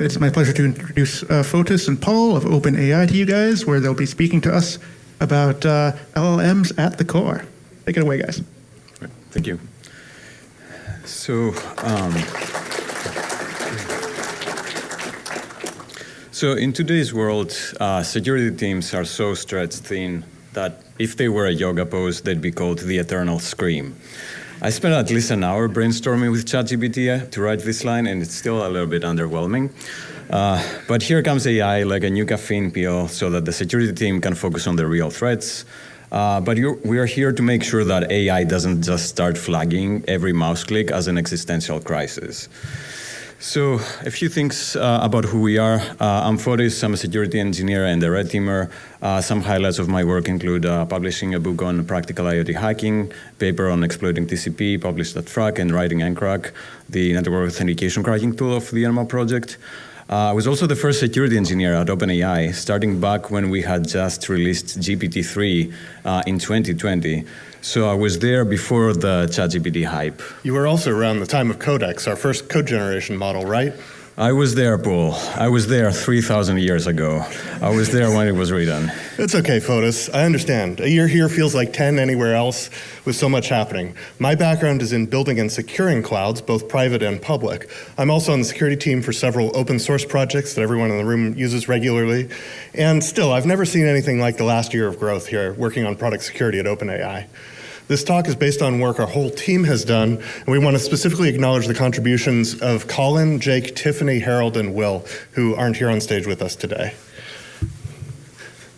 It's my pleasure to introduce Fotis and Paul of OpenAI to you guys, where they'll be speaking to us about LLMs at the core. Take it away, guys. Right. Thank you. So in today's world, security teams are so stretched thin that if they were a yoga pose, they'd be called the eternal scream. I spent at least an hour brainstorming with ChatGPT to write this line, and it's still a little bit underwhelming. But here comes AI like a new caffeine pill so that the security team can focus on the real threats. But we are here to make sure that AI doesn't just start flagging every mouse click as an existential crisis. So a few things about who we are. I'm Fotis, I'm a security engineer and a red teamer. Some highlights of my work include publishing a book on practical IoT hacking, paper on exploiting TCP published at FRAC, and writing NCRAC, the network authentication cracking tool of the NML project. I was also the first security engineer at OpenAI, starting back when we had just released GPT-3 in 2020. So I was there before the ChatGPT hype. You were also around the time of Codex, our first code generation model, right? I was there, Paul. I was there 3,000 years ago. I was there when it was written. It's okay, Fotis. I understand. A year here feels like 10 anywhere else with so much happening. My background is in building and securing clouds, both private and public. I'm also on the security team for several open source projects that everyone in the room uses regularly. And still, I've never seen anything like the last year of growth here working on product security at OpenAI. This talk is based on work our whole team has done, and we want to specifically acknowledge the contributions of Colin, Jake, Tiffany, Harold, and Will, who aren't here on stage with us today.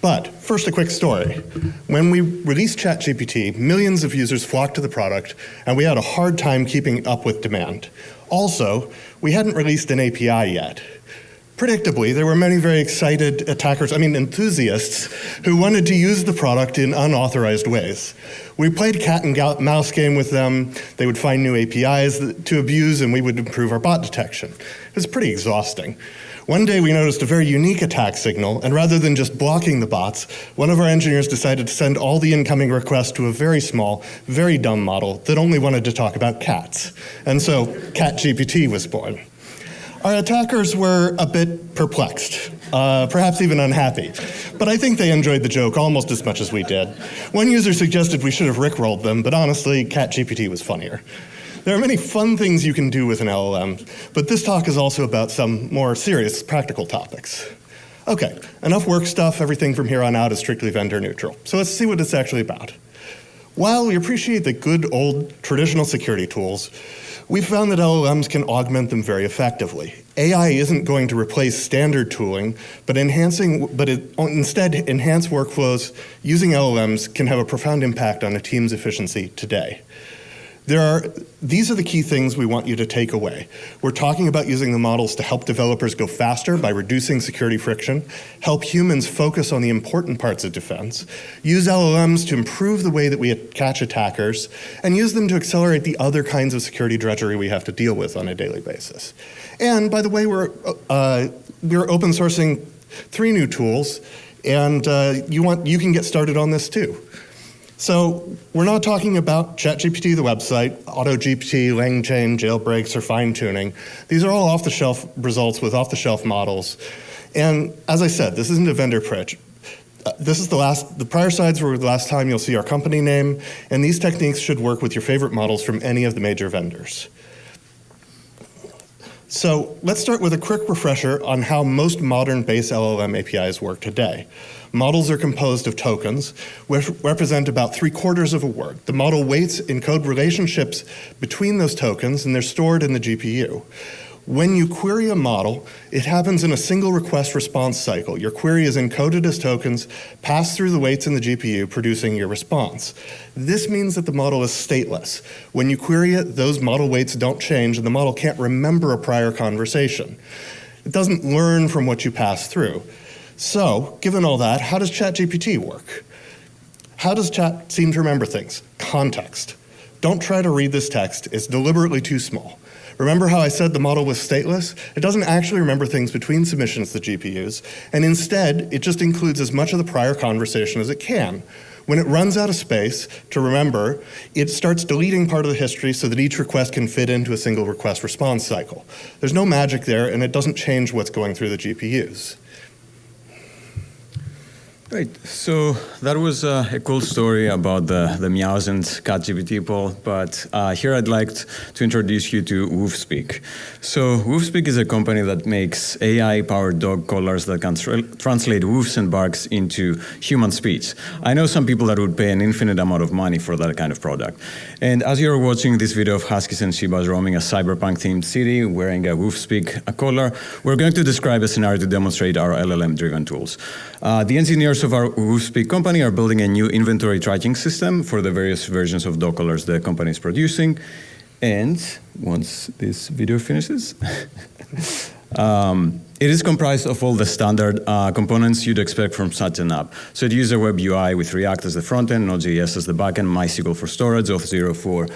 But first, a quick story. When we released ChatGPT, millions of users flocked to the product, and we had a hard time keeping up with demand. Also, we hadn't released an API yet. Predictably, there were many very excited enthusiasts who wanted to use the product in unauthorized ways. We played cat and mouse game with them. They would find new APIs to abuse, and we would improve our bot detection. It was pretty exhausting. One day, we noticed a very unique attack signal, and rather than just blocking the bots, one of our engineers decided to send all the incoming requests to a very small, very dumb model that only wanted to talk about cats. And so, CatGPT was born. Our attackers were a bit perplexed, perhaps even unhappy, but I think they enjoyed the joke almost as much as we did. One user suggested we should have rickrolled them, but honestly, CatGPT was funnier. There are many fun things you can do with an LLM, but this talk is also about some more serious practical topics. Okay, enough work stuff. Everything from here on out is strictly vendor neutral. So let's see what it's actually about. While we appreciate the good old traditional security tools, we've found that LLMs can augment them very effectively. AI isn't going to replace standard tooling, but instead enhanced workflows using LLMs can have a profound impact on a team's efficiency today. These are the key things we want you to take away. We're talking about using the models to help developers go faster by reducing security friction, help humans focus on the important parts of defense, use LLMs to improve the way that we catch attackers, and use them to accelerate the other kinds of security drudgery we have to deal with on a daily basis. And by the way, we're open sourcing 3 new tools, and you can get started on this too. So we're not talking about ChatGPT, the website, AutoGPT, LangChain, jailbreaks, or fine-tuning. These are all off-the-shelf results with off-the-shelf models. And as I said, this isn't a vendor pitch. The prior slides were the last time you'll see our company name, and these techniques should work with your favorite models from any of the major vendors. So let's start with a quick refresher on how most modern base LLM APIs work today. Models are composed of tokens, which represent about 3/4 of a word. The model weights encode relationships between those tokens, and they're stored in the GPU. When you query a model, it happens in a single request response cycle. Your query is encoded as tokens, passed through the weights in the GPU, producing your response. This means that the model is stateless. When you query it, those model weights don't change, and the model can't remember a prior conversation. It doesn't learn from what you pass through. So, given all that, how does ChatGPT work? How does Chat seem to remember things? Context. Don't try to read this text. It's deliberately too small. Remember how I said the model was stateless? It doesn't actually remember things between submissions to the GPUs, and instead, it just includes as much of the prior conversation as it can. When it runs out of space to remember, it starts deleting part of the history so that each request can fit into a single request response cycle. There's no magic there, and it doesn't change what's going through the GPUs. Great. So that was a cool story about the meows and ChatGPT, Paul. But here I'd like to introduce you to WoofSpeak. So WoofSpeak is a company that makes AI-powered dog collars that can translate woofs and barks into human speech. I know some people that would pay an infinite amount of money for that kind of product. And as you're watching this video of huskies and shibas roaming a cyberpunk-themed city wearing a WoofSpeak collar, we're going to describe a scenario to demonstrate our LLM-driven tools. The engineers of our WoofSpeak company are building a new inventory tracking system for the various versions of dog collars the company is producing. And once this video finishes, it is comprised of all the standard components you'd expect from such an app. So it uses a web UI with React as the front end, Node.js as the back end, MySQL for storage, Auth0 for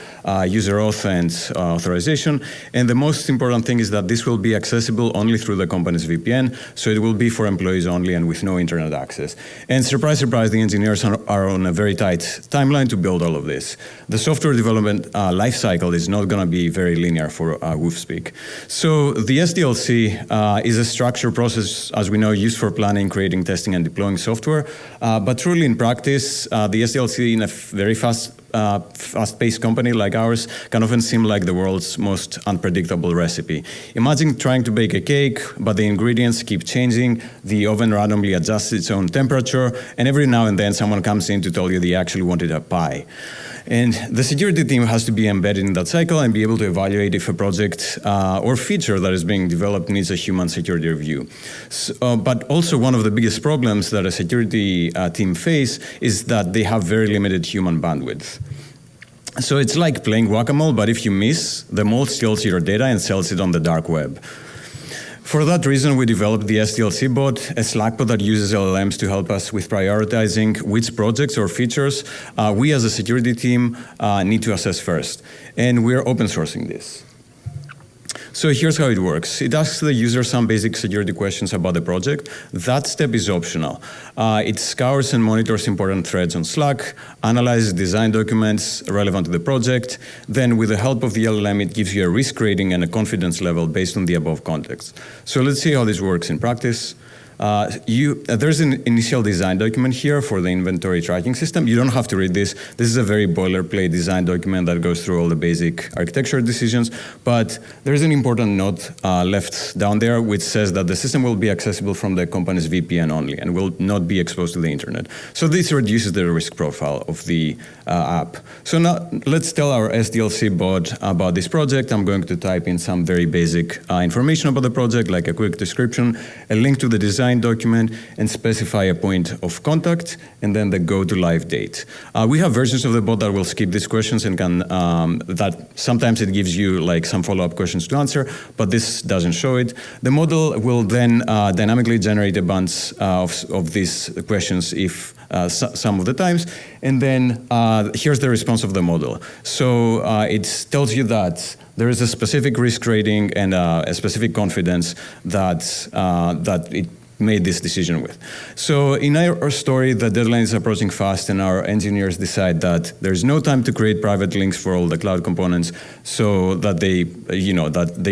user auth and authorization. And the most important thing is that this will be accessible only through the company's VPN. So it will be for employees only and with no internet access. And surprise, surprise, the engineers are on a very tight timeline to build all of this. The software development lifecycle is not going to be very linear for WoofSpeak. So the SDLC is a structured process, as we know, used for planning, creating, testing, and deploying software. But truly in practice, the SDLC in a very fast-paced company like ours can often seem like the world's most unpredictable recipe. Imagine trying to bake a cake, but the ingredients keep changing, the oven randomly adjusts its own temperature, and every now and then someone comes in to tell you they actually wanted a pie. And the security team has to be embedded in that cycle and be able to evaluate if a project or feature that is being developed needs a human security review. So, but also one of the biggest problems that a security team face is that they have very limited human bandwidth. So it's like playing whack-a-mole, but if you miss, the mole steals your data and sells it on the dark web. For that reason, we developed the SDLC bot, a Slack bot that uses LLMs to help us with prioritizing which projects or features we as a security team need to assess first. And we're open sourcing this. So here's how it works. It asks the user some basic security questions about the project. That step is optional. It scours and monitors important threads on Slack, analyzes design documents relevant to the project. Then with the help of the LLM, it gives you a risk rating and a confidence level based on the above context. So let's see how this works in practice. There's an initial design document here for the inventory tracking system. You don't have to read this. This is a very boilerplate design document that goes through all the basic architecture decisions. But there's an important note left down there which says that the system will be accessible from the company's VPN only and will not be exposed to the internet. So this reduces the risk profile of the app. So now let's tell our SDLC bot about this project. I'm going to type in some very basic information about the project, like a quick description, a link to the design document, and specify a point of contact, and then the go to live date. We have versions of the bot that will skip these questions and can, that sometimes it gives you like some follow-up questions to answer, but this doesn't show it. The model will then dynamically generate a bunch of these questions if some of the times, and then here's the response of the model. So it tells you that there is a specific risk rating and a specific confidence that it made this decision with. So in our story, the deadline is approaching fast, and our engineers decide that there's no time to create private links for all the cloud components so that they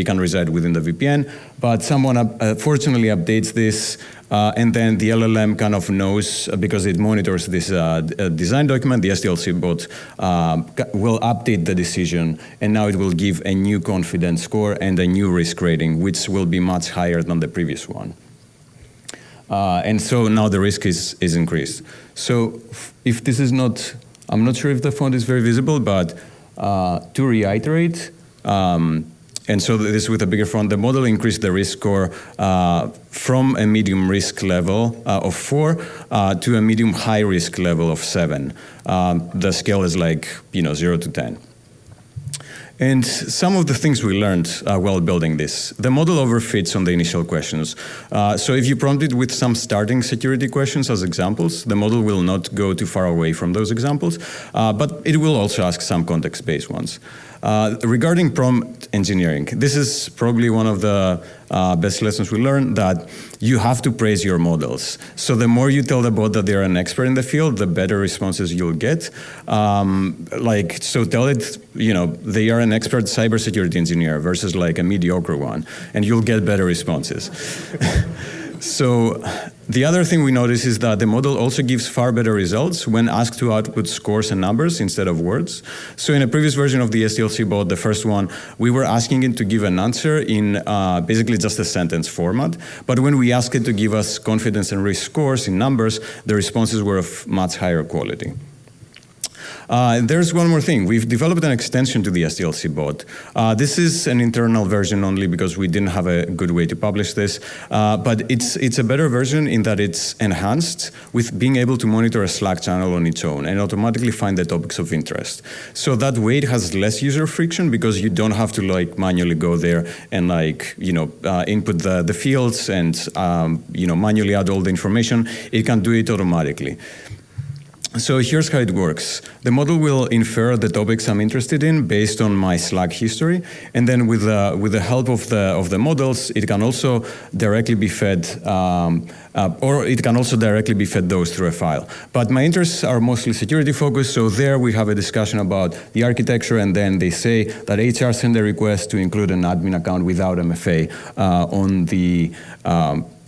can reside within the VPN. But someone fortunately updates this, and then the LLM kind of knows, because it monitors this design document, the SDLC bot will update the decision, and now it will give a new confidence score and a new risk rating, which will be much higher than the previous one. And so now the risk is increased. So if this is not, I'm not sure if the font is very visible, but to reiterate, and so this with a bigger font, the model increased the risk score from a medium risk level of 4 to a medium high risk level of 7. The scale is like 0 to 10. And some of the things we learned while building this, the model overfits on the initial questions. So if you prompt it with some starting security questions as examples, the model will not go too far away from those examples, but it will also ask some context-based ones. Regarding prompt engineering, this is probably one of the best lessons we learned, that you have to praise your models. So the more you tell the bot that they're an expert in the field, the better responses you'll get. So tell it, they are an expert cybersecurity engineer versus like a mediocre one, and you'll get better responses. So the other thing we notice is that the model also gives far better results when asked to output scores and numbers instead of words. So in a previous version of the SDLC bot, the first one, we were asking it to give an answer in basically just a sentence format. But when we asked it to give us confidence and risk scores in numbers, the responses were of much higher quality. There's one more thing. We've developed an extension to the SDLC bot. This is an internal version only because we didn't have a good way to publish this. But it's a better version in that it's enhanced with being able to monitor a Slack channel on its own and automatically find the topics of interest. So that way it has less user friction because you don't have to manually go there and input the fields and manually add all the information. It can do it automatically. So here's how it works. The model will infer the topics I'm interested in based on my Slack history, and then with the help of the models, it can also directly be fed, those through a file. But my interests are mostly security focused, so there we have a discussion about the architecture, and then they say that HR sent a request to include an admin account without MFA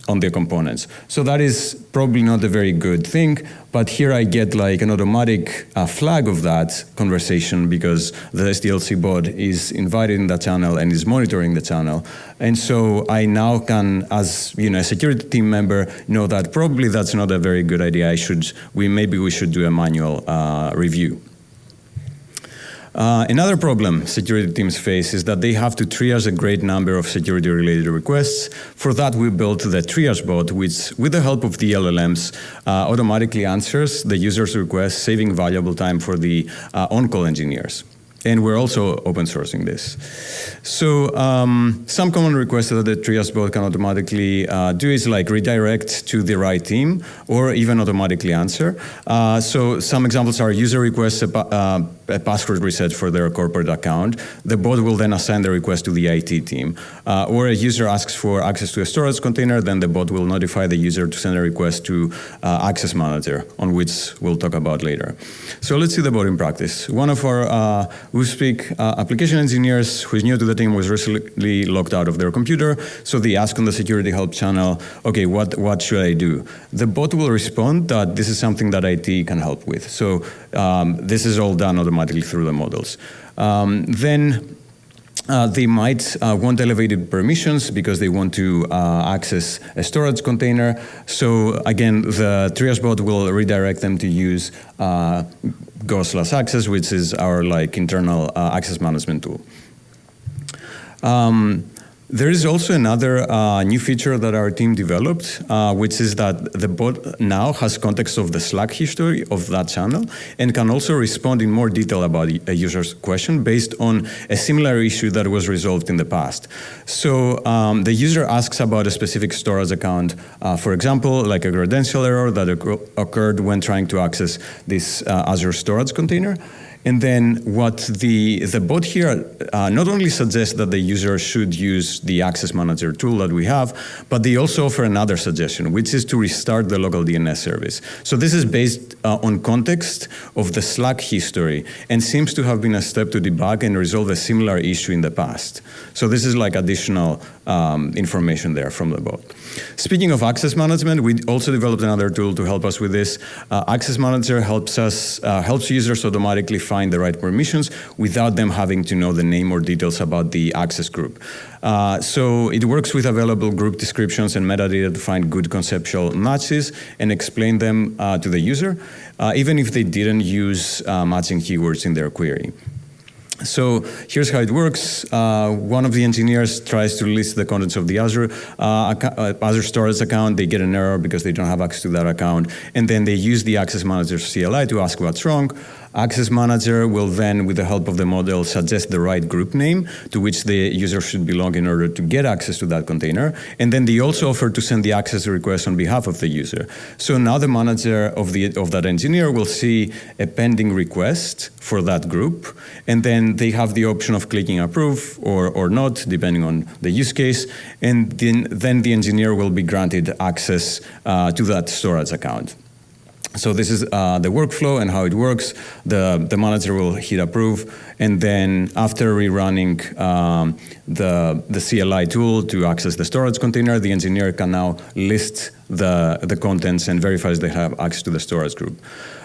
on the components. So that is probably not a very good thing, but here I get an automatic flag of that conversation because the SDLC bot is invited in that channel and is monitoring the channel. And so I now can, as a security team member, know that probably that's not a very good idea. Maybe we should do a manual review. Another problem security teams face is that they have to triage a great number of security-related requests. For that, we built the triage bot, which, with the help of the LLMs, automatically answers the user's request, saving valuable time for the on-call engineers. And we're also open sourcing this. So some common requests that the triage bot can automatically do is redirect to the right team or even automatically answer. So some examples are user requests a password reset for their corporate account. The bot will then assign the request to the IT team. Or a user asks for access to a storage container, then the bot will notify the user to send a request to Access Manager, on which we'll talk about later. So let's see the bot in practice. One of our WhoSpeak application engineers who is new to the team was recently locked out of their computer, so they asked on the security help channel, okay, what should I do? The bot will respond that this is something that IT can help with. So this is all done automatically through the models. Then they might want elevated permissions because they want to access a storage container. So again, the triage bot will redirect them to use go/access, which is our internal access management tool. There is also another new feature that our team developed, which is that the bot now has context of the Slack history of that channel and can also respond in more detail about a user's question based on a similar issue that was resolved in the past. So the user asks about a specific storage account, for example, like a credential error that occurred when trying to access this Azure storage container. And then what the bot here not only suggests that the user should use the Access Manager tool that we have, but they also offer another suggestion, which is to restart the local DNS service. So this is based on context of the Slack history and seems to have been a step to debug and resolve a similar issue in the past. So this is additional information there from the bot. Speaking of access management, we also developed another tool to help us with this. Access Manager helps users automatically find the right permissions without them having to know the name or details about the access group. So it works with available group descriptions and metadata to find good conceptual matches and explain them to the user, even if they didn't use matching keywords in their query. So here's how it works. One of the engineers tries to list the contents of the Azure storage account. They get an error because they don't have access to that account. And then they use the Access Manager CLI to ask what's wrong. Access Manager will then, with the help of the model, suggest the right group name to which the user should belong in order to get access to that container. And then they also offer to send the access request on behalf of the user. So now the manager of that engineer will see a pending request for that group, and then they have the option of clicking approve or not, depending on the use case, and then the engineer will be granted access to that storage account. So this is the workflow and how it works. The manager will hit approve, and then after rerunning the CLI tool to access the storage container, the engineer can now list the contents and verifies they have access to the storage group.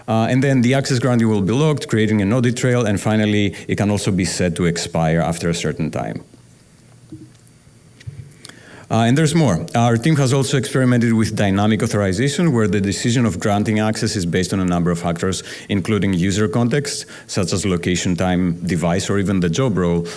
And then the access granting will be logged, creating an audit trail, and finally, it can also be set to expire after a certain time. And there's more. Our team has also experimented with dynamic authorization, where the decision of granting access is based on a number of factors, including user context, such as location, time, device, or even the job role,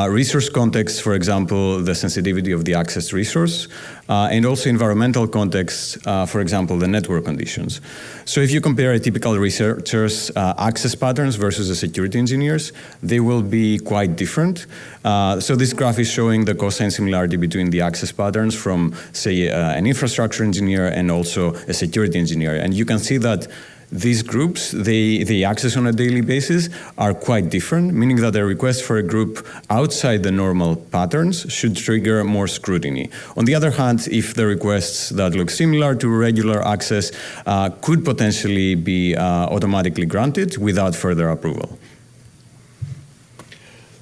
resource context, for example, the sensitivity of the accessed resource, and also environmental context, for example, the network conditions. So if you compare a typical researcher's access patterns versus a security engineer's, they will be quite different. So this graph is showing the cosine similarity between the access patterns from, say, an infrastructure engineer and also a security engineer. And you can see that these groups, they access on a daily basis are quite different, meaning that a request for a group outside the normal patterns should trigger more scrutiny. On the other hand, if the requests that look similar to regular access could potentially be automatically granted without further approval.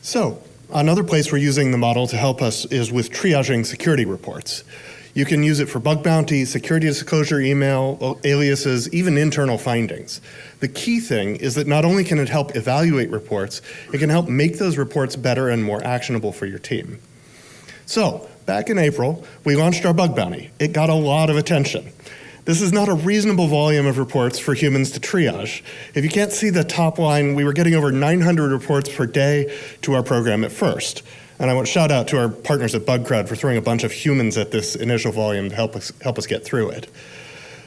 So, another place we're using the model to help us is with triaging security reports. You can use it for bug bounty, security disclosure email, aliases, even internal findings. The key thing is that not only can it help evaluate reports, it can help make those reports better and more actionable for your team. So, back in April, we launched our bug bounty. It got a lot of attention. This is not a reasonable volume of reports for humans to triage. If you can't see the top line, we were getting over 900 reports per day to our program at first. And I want to shout out to our partners at BugCrowd for throwing a bunch of humans at this initial volume to help us get through it.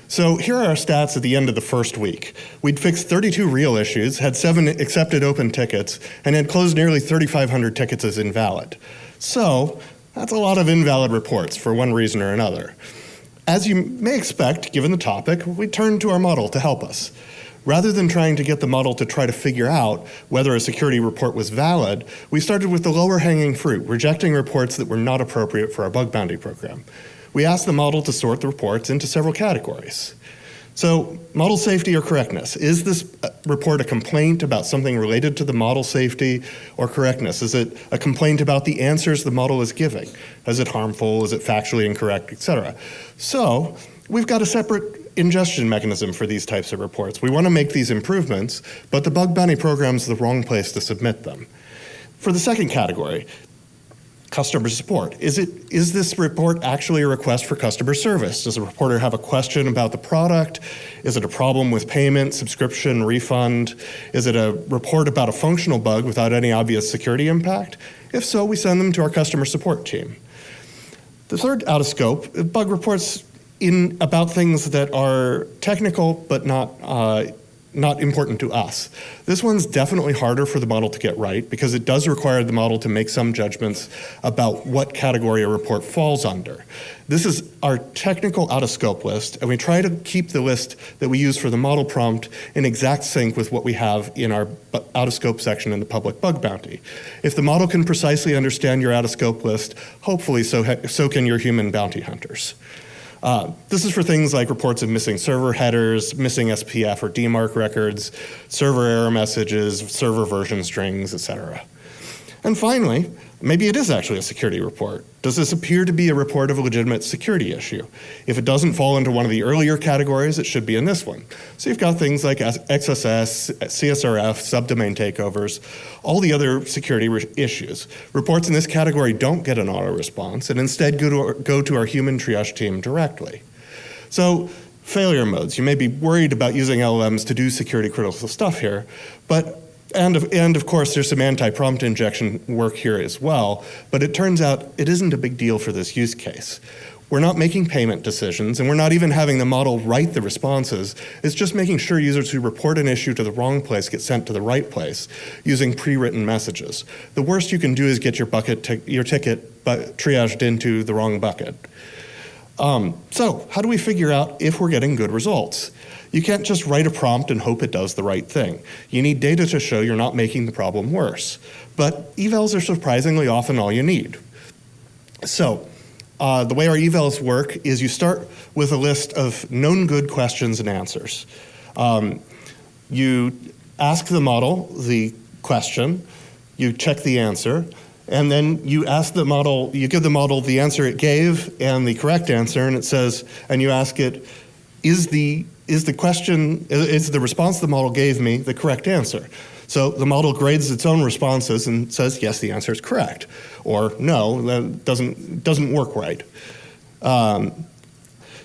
So here are our stats at the end of the first week. We'd fixed 32 real issues, had 7 accepted open tickets, and had closed nearly 3,500 tickets as invalid. So that's a lot of invalid reports for one reason or another. As you may expect, given the topic, we turned to our model to help us. Rather than trying to get the model to try to figure out whether a security report was valid, we started with the lower hanging fruit, rejecting reports that were not appropriate for our bug bounty program. We asked the model to sort the reports into several categories. So, model safety or correctness. Is this report a complaint about something related to the model safety or correctness? Is it a complaint about the answers the model is giving? Is it harmful? Is it factually incorrect, etc.? So, we've got a separate ingestion mechanism for these types of reports. We want to make these improvements, but the bug bounty program is the wrong place to submit them. For the second category, customer support. Is this report actually a request for customer service? Does the reporter have a question about the product? Is it a problem with payment, subscription, refund? Is it a report about a functional bug without any obvious security impact? If so, we send them to our customer support team. The third out of scope, bug reports about things that are technical but not important to us. This one's definitely harder for the model to get right because it does require the model to make some judgments about what category a report falls under. This is our technical out-of-scope list, and we try to keep the list that we use for the model prompt in exact sync with what we have in our out-of-scope section in the public bug bounty. If the model can precisely understand your out-of-scope list, hopefully so can your human bounty hunters. This is for things like reports of missing server headers, missing SPF or DMARC records, server error messages, server version strings, etc. And finally, maybe it is actually a security report. Does this appear to be a report of a legitimate security issue? If it doesn't fall into one of the earlier categories, it should be in this one. So you've got things like XSS, CSRF, subdomain takeovers, all the other security issues. Reports in this category don't get an auto response and instead go to our human triage team directly. So failure modes. You may be worried about using LLMs to do security critical stuff here, but And of course, there's some anti-prompt injection work here as well, but it turns out it isn't a big deal for this use case. We're not making payment decisions, and we're not even having the model write the responses. It's just making sure users who report an issue to the wrong place get sent to the right place using pre-written messages. The worst you can do is get your ticket triaged into the wrong bucket. So how do we figure out if we're getting good results? You can't just write a prompt and hope it does the right thing. You need data to show you're not making the problem worse. But evals are surprisingly often all you need. So the way our evals work is you start with a list of known good questions and answers. You ask the model the question, you check the answer, and then you ask the model, you give the model the answer it gave and the correct answer, and it says, and you ask it, is the response the model gave me the correct answer? So the model grades its own responses and says, yes, the answer is correct, or no, that doesn't work right.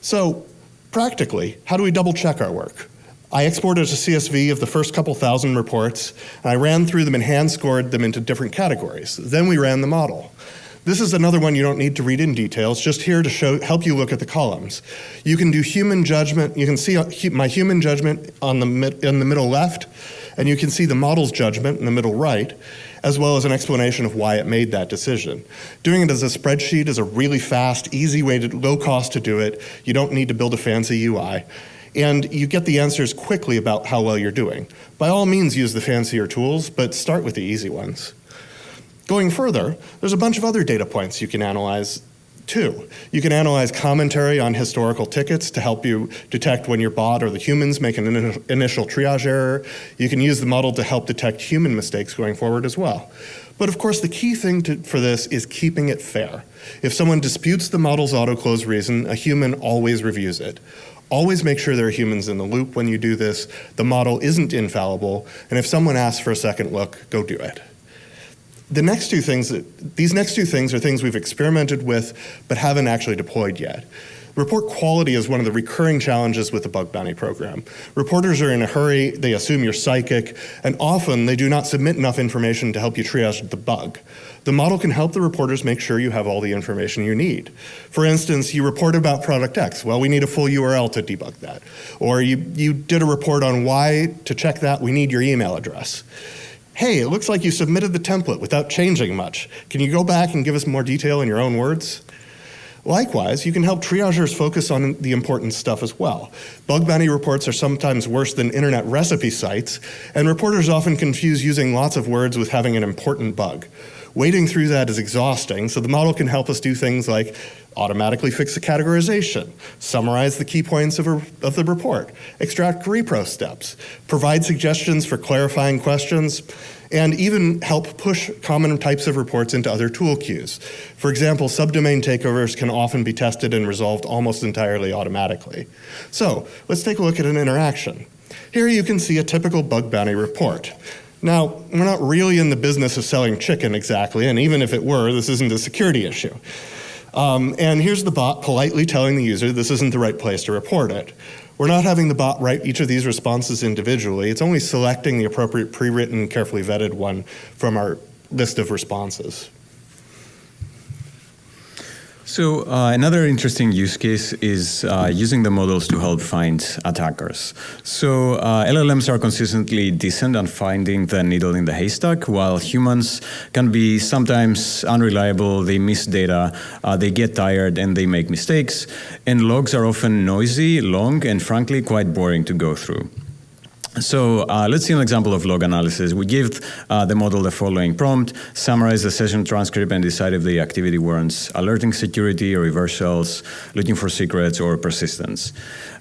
So practically, how do we double check our work? I exported a CSV of the first couple thousand reports, and I ran through them and hand-scored them into different categories. Then we ran the model. This is another one you don't need to read in detail. It's just here to help you look at the columns. You can do human judgment. You can see my human judgment in the middle left, and you can see the model's judgment in the middle right, as well as an explanation of why it made that decision. Doing it as a spreadsheet is a really fast, easy way, low cost to do it. You don't need to build a fancy UI. And you get the answers quickly about how well you're doing. By all means, use the fancier tools, but start with the easy ones. Going further, there's a bunch of other data points you can analyze too. You can analyze commentary on historical tickets to help you detect when your bot or the humans make an initial triage error. You can use the model to help detect human mistakes going forward as well. But of course, the key thing for this is keeping it fair. If someone disputes the model's auto-close reason, a human always reviews it. Always make sure there are humans in the loop when you do this. The model isn't infallible, and if someone asks for a second look, go do it. These next two things are things we've experimented with but haven't actually deployed yet. Report quality is one of the recurring challenges with the bug bounty program. Reporters are in a hurry, they assume you're psychic, and often they do not submit enough information to help you triage the bug. The model can help the reporters make sure you have all the information you need. For instance, you report about product X. Well, we need a full URL to debug that. Or you did a report on Y. To check that, we need your email address. Hey, it looks like you submitted the template without changing much. Can you go back and give us more detail in your own words? Likewise, you can help triagers focus on the important stuff as well. Bug bounty reports are sometimes worse than internet recipe sites, and reporters often confuse using lots of words with having an important bug. Wading through that is exhausting, so the model can help us do things like automatically fix the categorization, summarize the key points of the report, extract repro steps, provide suggestions for clarifying questions, and even help push common types of reports into other tool queues. For example, subdomain takeovers can often be tested and resolved almost entirely automatically. So let's take a look at an interaction. Here you can see a typical bug bounty report. Now, we're not really in the business of selling chicken exactly, and even if it were, this isn't a security issue. And here's the bot politely telling the user this isn't the right place to report it. We're not having the bot write each of these responses individually. It's only selecting the appropriate pre-written, carefully vetted one from our list of responses. So another interesting use case is using the models to help find attackers. So LLMs are consistently decent at finding the needle in the haystack, while humans can be sometimes unreliable, they miss data, they get tired, and they make mistakes. And logs are often noisy, long, and frankly quite boring to go through. So let's see an example of log analysis. We give the model the following prompt: summarize the session transcript and decide if the activity warrants alerting security or reversals, looking for secrets, or persistence.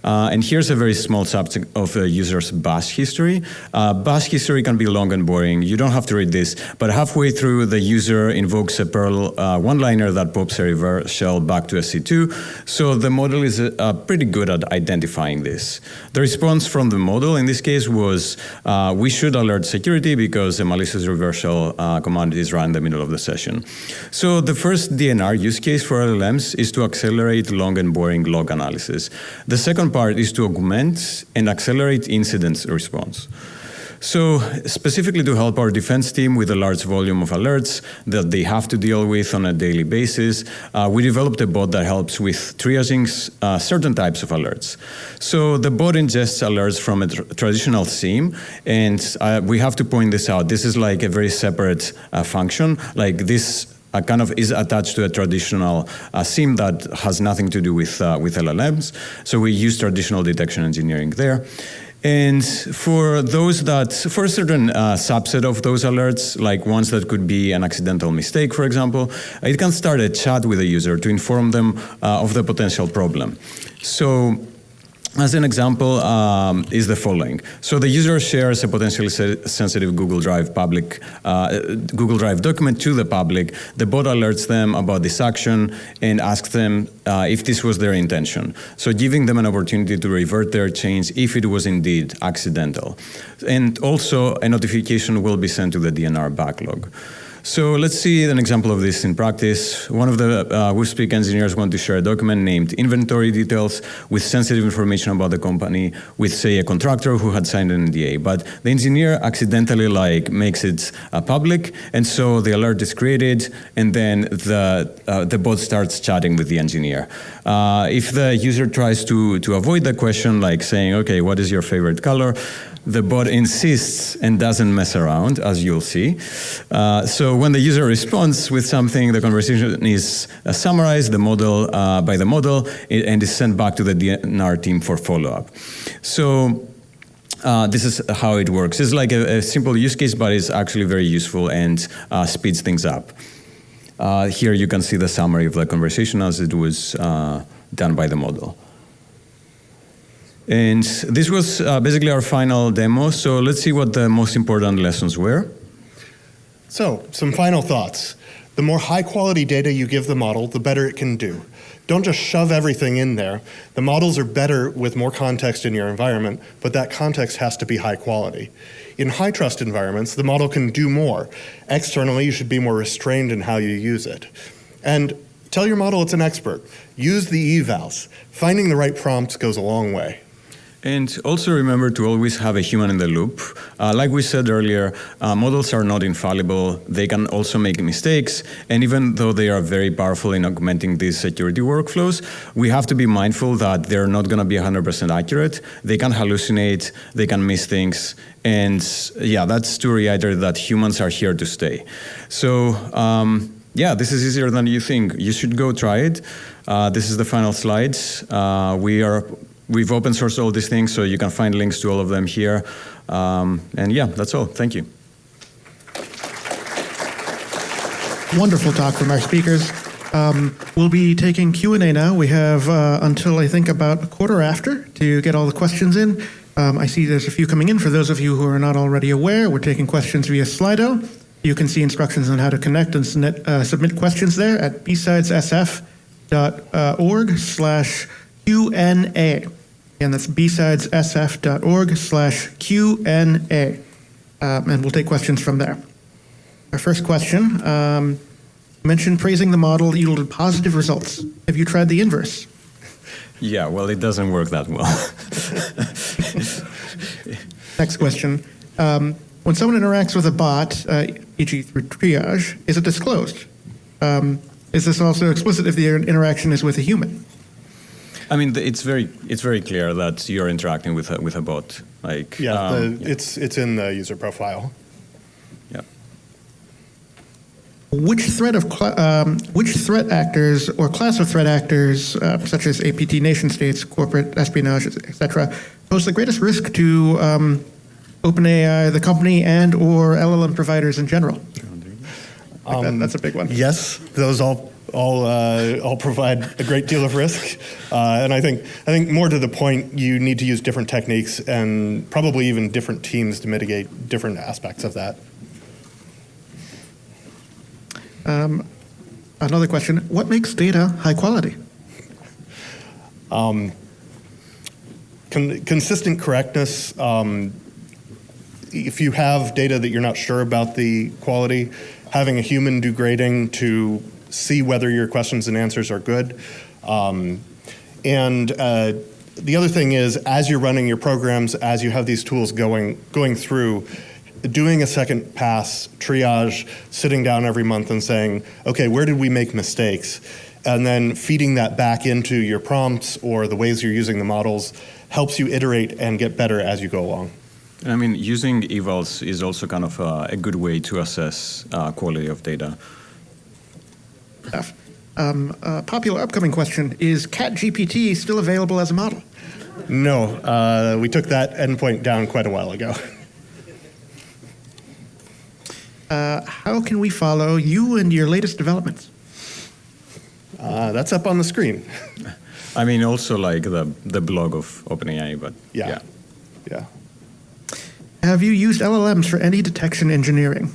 And here's a very small subset of a user's bash history. Bash history can be long and boring. You don't have to read this, but halfway through, the user invokes a Perl one-liner that pops a reversal back to SC2. So the model is pretty good at identifying this. The response from the model in this case was, we should alert security because a malicious reversal command is run in the middle of the session. So the first DNR use case for LLMs is to accelerate long and boring log analysis. The second part is to augment and accelerate incident response. So specifically to help our defense team with a large volume of alerts that they have to deal with on a daily basis, we developed a bot that helps with triaging certain types of alerts. So the bot ingests alerts from a traditional SIEM, and we have to point this out. This is like a very separate function. Like this kind of is attached to a traditional SIEM that has nothing to do with LLMs. So we use traditional detection engineering there. And for a certain subset of those alerts, like ones that could be an accidental mistake, for example, it can start a chat with the user to inform them of the potential problem. So, as an example, is the following. So the user shares a potentially sensitive Google Drive document to the public. The bot alerts them about this action and asks them if this was their intention. So giving them an opportunity to revert their change if it was indeed accidental. And also a notification will be sent to the DNR backlog. So let's see an example of this in practice. One of the WSpeak engineers want to share a document named inventory details with sensitive information about the company with, say, a contractor who had signed an NDA. But the engineer accidentally makes it public, and so the alert is created, and then the bot starts chatting with the engineer. If the user tries to avoid the question, like saying, okay, what is your favorite color? The bot insists and doesn't mess around, as you'll see. So when the user responds with something, the conversation is summarized by the model and is sent back to the DNR team for follow-up. So this is how it works. It's like a simple use case, but it's actually very useful and speeds things up. Here you can see the summary of the conversation as it was done by the model. And this was basically our final demo, so let's see what the most important lessons were. So, some final thoughts. The more high-quality data you give the model, the better it can do. Don't just shove everything in there. The models are better with more context in your environment, but that context has to be high quality. In high-trust environments, the model can do more. Externally, you should be more restrained in how you use it. And tell your model it's an expert. Use the evals. Finding the right prompts goes a long way. And also remember to always have a human in the loop. Like we said earlier, models are not infallible. They can also make mistakes. And even though they are very powerful in augmenting these security workflows, we have to be mindful that they're not going to be 100% accurate. They can hallucinate. They can miss things. And yeah, that's to reiterate that humans are here to stay. So yeah, this is easier than you think. You should go try it. This is the final slides. We've open sourced all these things, so you can find links to all of them here. And yeah, that's all. Thank you. Wonderful talk from our speakers. We'll be taking Q&A now. We have until, I think, about a quarter after to get all the questions in. I see there's a few coming in. For those of you who are not already aware, we're taking questions via Slido. You can see instructions on how to connect and submit questions there at BSidesSF.org/Q&A. And that's BSidesSF.org/Q&A. And we'll take questions from there. Our first question, mentioned praising the model yielded positive results. Have you tried the inverse? Yeah, well, it doesn't work that well. Next question. When someone interacts with a bot, e.g. through triage, is it disclosed? Is this also explicit if the interaction is with a human? I mean, it's very clear that you're interacting with a bot. Like it's in the user profile. Yeah. Which threat actors or class of threat actors, such as APT nation states, corporate espionage, etc., pose the greatest risk to OpenAI, the company, and or LLM providers in general? That's a big one. Yes, those all provide a great deal of risk, and I think more to the point, you need to use different techniques and probably even different teams to mitigate different aspects of that. Another question: what makes data high quality? Consistent correctness. If you have data that you're not sure about the quality, having a human do grading to see whether your questions and answers are good, and the other thing is, as you're running your programs, as you have these tools going through, doing a second pass triage, sitting down every month and saying, okay, where did we make mistakes? And then feeding that back into your prompts or the ways you're using the models helps you iterate and get better as you go along. I mean, using evals is also kind of a good way to assess quality of data. A popular upcoming question, is ChatGPT still available as a model? No, we took that endpoint down quite a while ago. How can we follow you and your latest developments? That's up on the screen. I mean, also like the blog of OpenAI, but Yeah. Have you used LLMs for any detection engineering?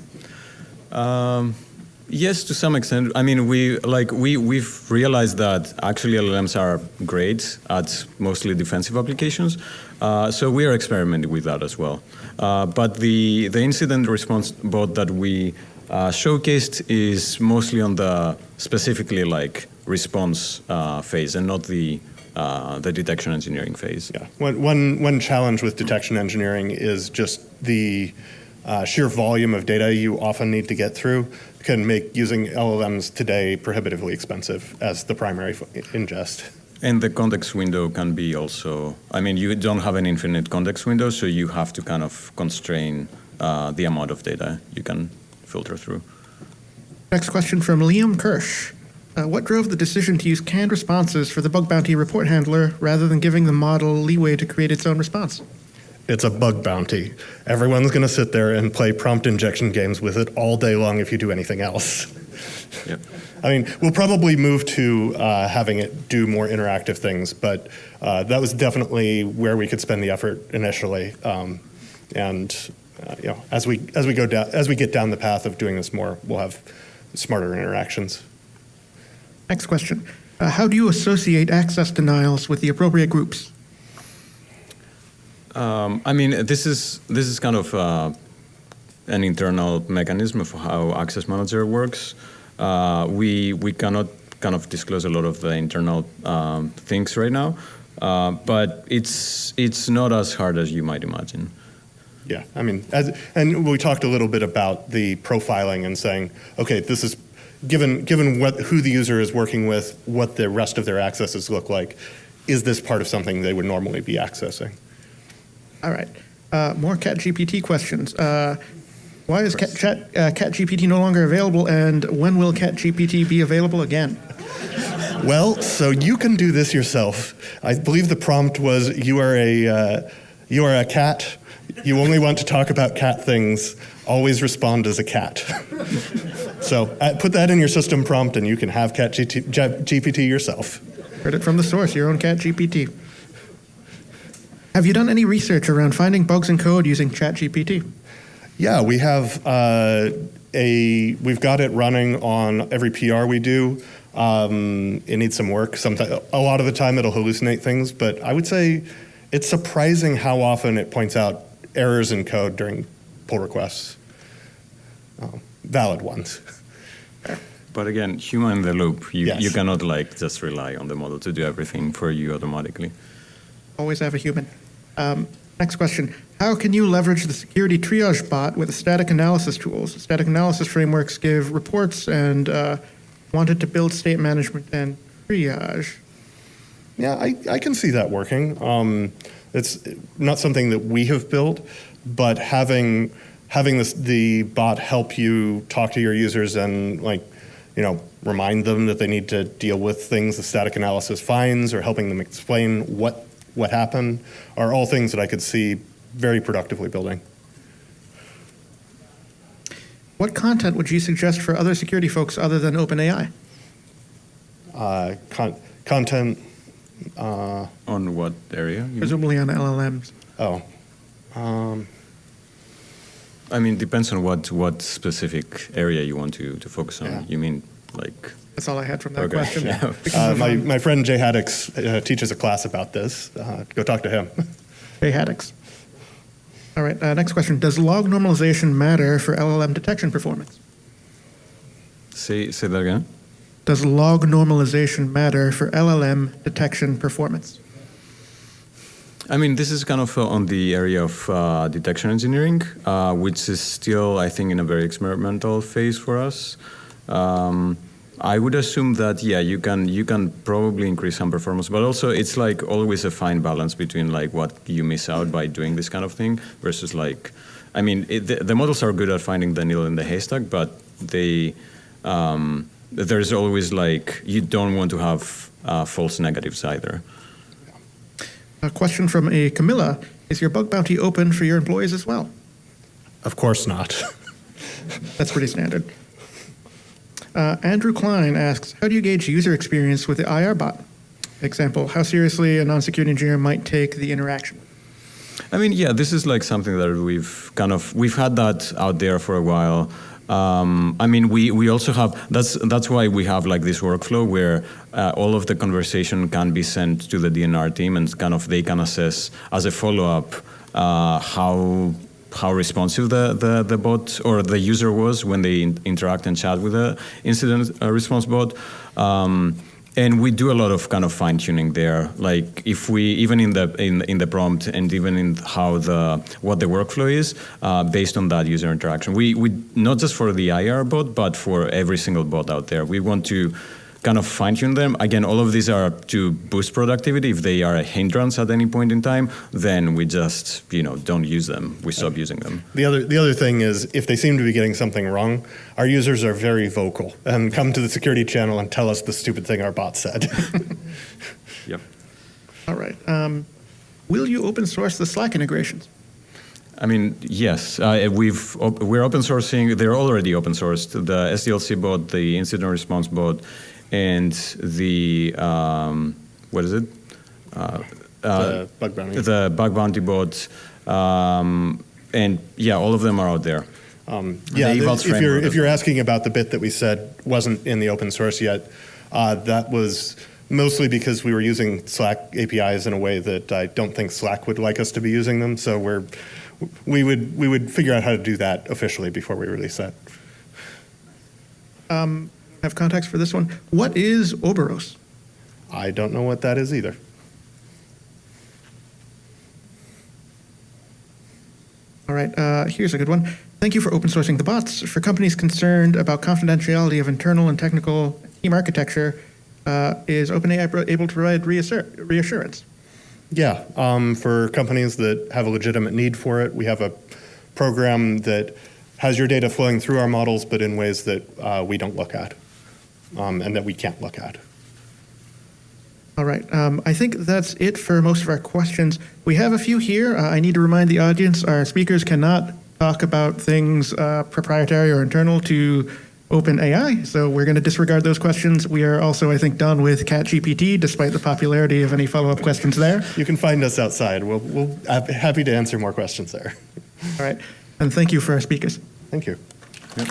Yes, to some extent. I mean, we've realized that actually LLMs are great at mostly defensive applications, so we are experimenting with that as well. But the incident response bot that we showcased is mostly on the specifically like response phase and not the detection engineering phase. Yeah. One challenge with detection engineering is just the sheer volume of data you often need to get through can make using LLMs today prohibitively expensive as the primary ingest. And the context window can be also, I mean, you don't have an infinite context window, so you have to kind of constrain the amount of data you can filter through. Next question from Liam Kirsch. What drove the decision to use canned responses for the bug bounty report handler rather than giving the model leeway to create its own response? It's a bug bounty. Everyone's going to sit there and play prompt injection games with it all day long if you do anything else. Yep. I mean, we'll probably move to having it do more interactive things, but that was definitely where we could spend the effort initially. You know, as we get down the path of doing this more, we'll have smarter interactions. Next question. How do you associate access denials with the appropriate groups? I mean, this is kind of an internal mechanism of how Access Manager works. We cannot kind of disclose a lot of the internal things right now, but it's not as hard as you might imagine. Yeah, I mean, and we talked a little bit about the profiling and saying, okay, this is given who the user is working with, what the rest of their accesses look like, is this part of something they would normally be accessing? All right. More ChatGPT questions. Why is ChatGPT no longer available, and when will ChatGPT be available again? Well, so you can do this yourself. I believe the prompt was, you are a cat. You only want to talk about cat things. Always respond as a cat. So put that in your system prompt, and you can have ChatGPT yourself. Heard it from the source, your own ChatGPT. Have you done any research around finding bugs in code using ChatGPT? Yeah, we have we've got it running on every PR we do. It needs some work. Sometimes, a lot of the time it'll hallucinate things, but I would say it's surprising how often it points out errors in code during pull requests. Valid ones. But again, human in the loop. Yes. You cannot like just rely on the model to do everything for you automatically. Always have a human. Next question. How can you leverage the security triage bot with static analysis tools? Static analysis frameworks give reports and wanted to build state management and triage. Yeah, I can see that working. It's not something that we have built, but having the bot help you talk to your users and remind them that they need to deal with things the static analysis finds, or helping them explain what happened, are all things that I could see very productively building. What content would you suggest for other security folks other than OpenAI? Content. On what area? Presumably on LLMs. I mean, depends on what specific area you want to focus on. Yeah. You mean like... That's all I had from that Okay. question. Yeah. My friend Jay Haddix teaches a class about this. Go talk to him. Jay Haddix. All right, next question. Does log normalization matter for LLM detection performance? Say that again? Does log normalization matter for LLM detection performance? I mean, this is kind of on the area of detection engineering, which is still, I think, in a very experimental phase for us. I would assume that, yeah, you can probably increase some performance, but also it's like always a fine balance between like what you miss out by doing this kind of thing versus like, I mean, the models are good at finding the needle in the haystack, but there's always like, you don't want to have false negatives either. A question from a Camilla. Is your bug bounty open for your employees as well? Of course not. That's pretty standard. Andrew Klein asks, how do you gauge user experience with the IR bot? Example, how seriously a non-security engineer might take the interaction? I mean, yeah, this is like something that we've had that out there for a while. I mean, we also have, that's why we have like this workflow where all of the conversation can be sent to the DNR team and kind of they can assess as a follow-up how responsive the bot or the user was when they interact and chat with the incident response bot. And we do a lot of kind of fine tuning there. Like if we even in the prompt and even in what the workflow is based on that user interaction. We not just for the IR bot, but for every single bot out there. We want to kind of fine tune them. Again, all of these are to boost productivity. If they are a hindrance at any point in time, then we just don't use them. We stop using them. The other thing is if they seem to be getting something wrong, our users are very vocal and come to the security channel and tell us the stupid thing our bot said. Yep. All right. Will you open source the Slack integrations? I mean, yes. We're open sourcing. They're already open sourced. The SDLC bot, the incident response bot, and the what is it? The bug bounty. The bug bounty bot, and yeah, all of them are out there. If you're asking about the bit that we said wasn't in the open source yet, that was mostly because we were using Slack APIs in a way that I don't think Slack would like us to be using them. So we would figure out how to do that officially before we release that. Have context for this one. What is Oberos? I don't know what that is either. All right, here's a good one. Thank you for open sourcing the bots. For companies concerned about confidentiality of internal and technical team architecture, is OpenAI able to provide reassurance? Yeah, for companies that have a legitimate need for it, we have a program that has your data flowing through our models, but in ways that we don't look at and that we can't look at. All right. I think that's it for most of our questions. We have a few here. I need to remind the audience, our speakers cannot talk about things proprietary or internal to OpenAI, so we're going to disregard those questions. We are also, I think, done with ChatGPT, despite the popularity of any follow-up questions there. You can find us outside. We'll be happy to answer more questions there. All right. And thank you for our speakers. Thank you. Yep.